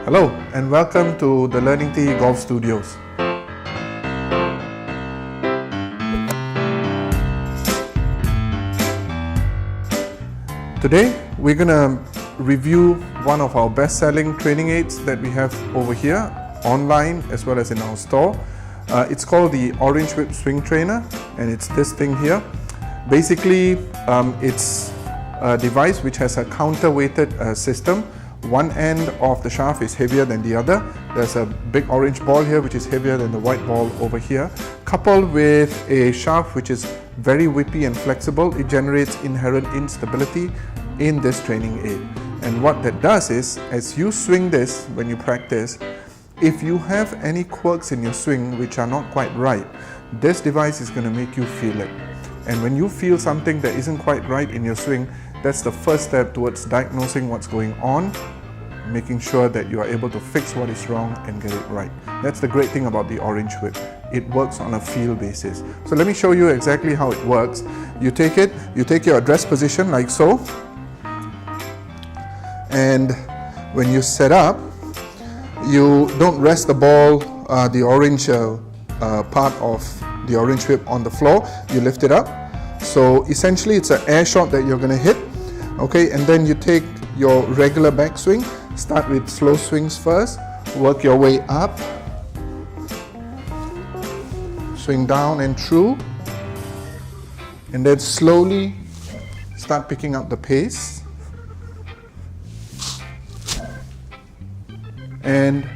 Hello and welcome to the Learning T Golf Studios. Today we're going to review one of our best-selling training aids that we have over here online as well as in our store. It's called the Orange Whip Swing Trainer, and it's this thing here. Basically it's a device which has a counterweighted system. One end of the shaft is heavier than the other. There's a big orange ball here which is heavier than the white ball over here. Coupled with a shaft which is very whippy and flexible, it generates inherent instability in this training aid. And what that does is, as you swing this when you practice, if you have any quirks in your swing which are not quite right, this device is going to make you feel it. And when you feel something that isn't quite right in your swing, that's the first step towards diagnosing what's going on, making sure that you are able to fix what is wrong and get it right. That's the great thing about the Orange Whip. It works on a feel basis. So let me show you exactly how it works. You take it, you take your address position like so, and when you set up, you don't rest the ball, the orange part of the Orange Whip on the floor. You lift it up. So essentially it's an air shot that you're going to hit. Okay, and then you take your regular backswing. Start with slow swings first, work your way up, swing down and through, and then slowly start picking up the pace. And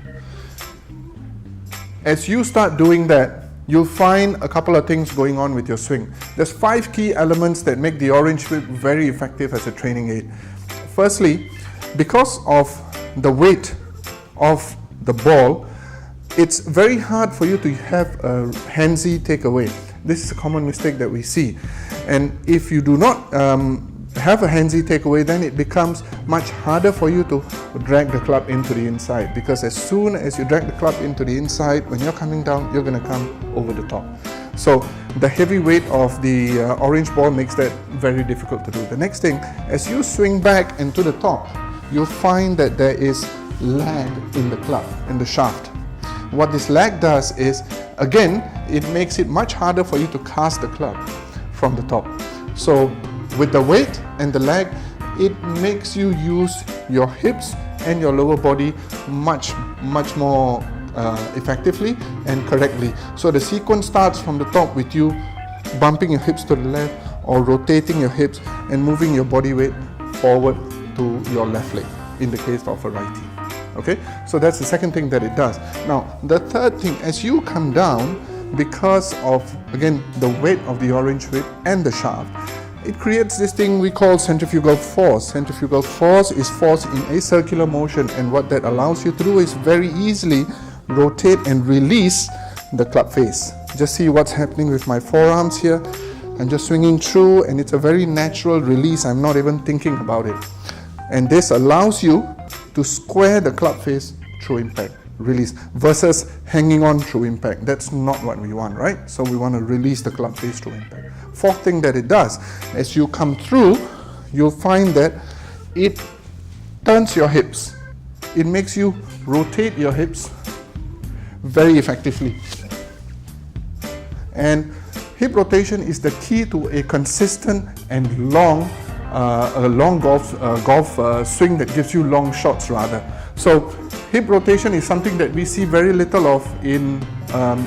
as you start doing that, you'll find a couple of things going on with your swing. There's 5 key elements that make the Orange Whip very effective as a training aid. Firstly, because of the weight of the ball, it's very hard for you to have a handsy takeaway. This is a common mistake that we see. And if you do not have a handsy takeaway, then it becomes much harder for you to drag the club into the inside, because as soon as you drag the club into the inside, when you're coming down, you're going to come over the top. So the heavy weight of the orange ball makes that very difficult to do. The next thing, as you swing back and to the top, you'll find that there is lag in the club, in the shaft. What this lag does is, again, it makes it much harder for you to cast the club from the top. So with the weight and the lag, it makes you use your hips and your lower body much more effectively and correctly. So the sequence starts from the top with you bumping your hips to the left or rotating your hips and moving your body weight forward to your left leg in the case of a righty. Okay, so that's the second thing that it does. Now the third thing, as you come down, because of again the weight of the Orange Whip and the shaft, it creates this thing we call centrifugal force. Centrifugal force is force in a circular motion, and what that allows you to do is very easily rotate and release the club face. Just see what's happening with my forearms here. I'm just swinging through, and it's a very natural release. I'm not even thinking about it. And this allows you to square the club face through impact, release, versus hanging on through impact. That's not what we want, right? So we want to release the club face through impact. Fourth thing that it does, as you come through, you'll find that it turns your hips. It makes you rotate your hips very effectively. And hip rotation is the key to a consistent and long golf swing that gives you long shots rather. So hip rotation is something that we see very little of in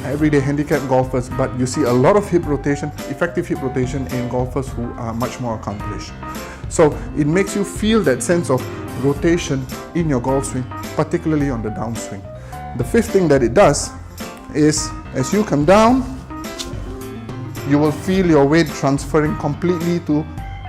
everyday handicap golfers, but you see a lot of hip rotation, effective hip rotation in golfers who are much more accomplished. So it makes you feel that sense of rotation in your golf swing, particularly on the downswing. The fifth thing that it does is, as you come down, you will feel your weight transferring completely to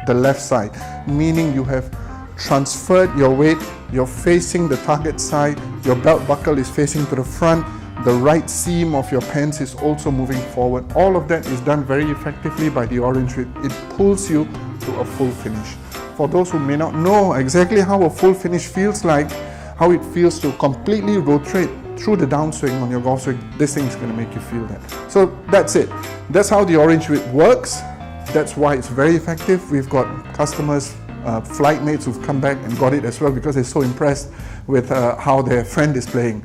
the left side, meaning you have transferred your weight, you're facing the target side, your belt buckle is facing to the front, the right seam of your pants is also moving forward. All of that is done very effectively by the Orange Whip. It pulls you to a full finish. For those who may not know exactly how a full finish feels like, how it feels to completely rotate through the downswing on your golf swing, this thing is going to make you feel that. So that's it. That's how the Orange Whip works. That's why it's very effective. We've got customers flight mates who've come back and got it as well because they're so impressed with how their friend is playing.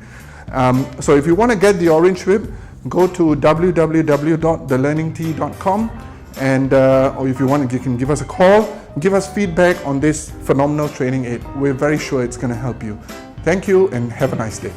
So if you want to get the orange whip, go to www.thelearningtea.com, and or if you want, you can give us a call, give us feedback on this phenomenal training aid. We're very sure it's going to help you. Thank you and have a nice day.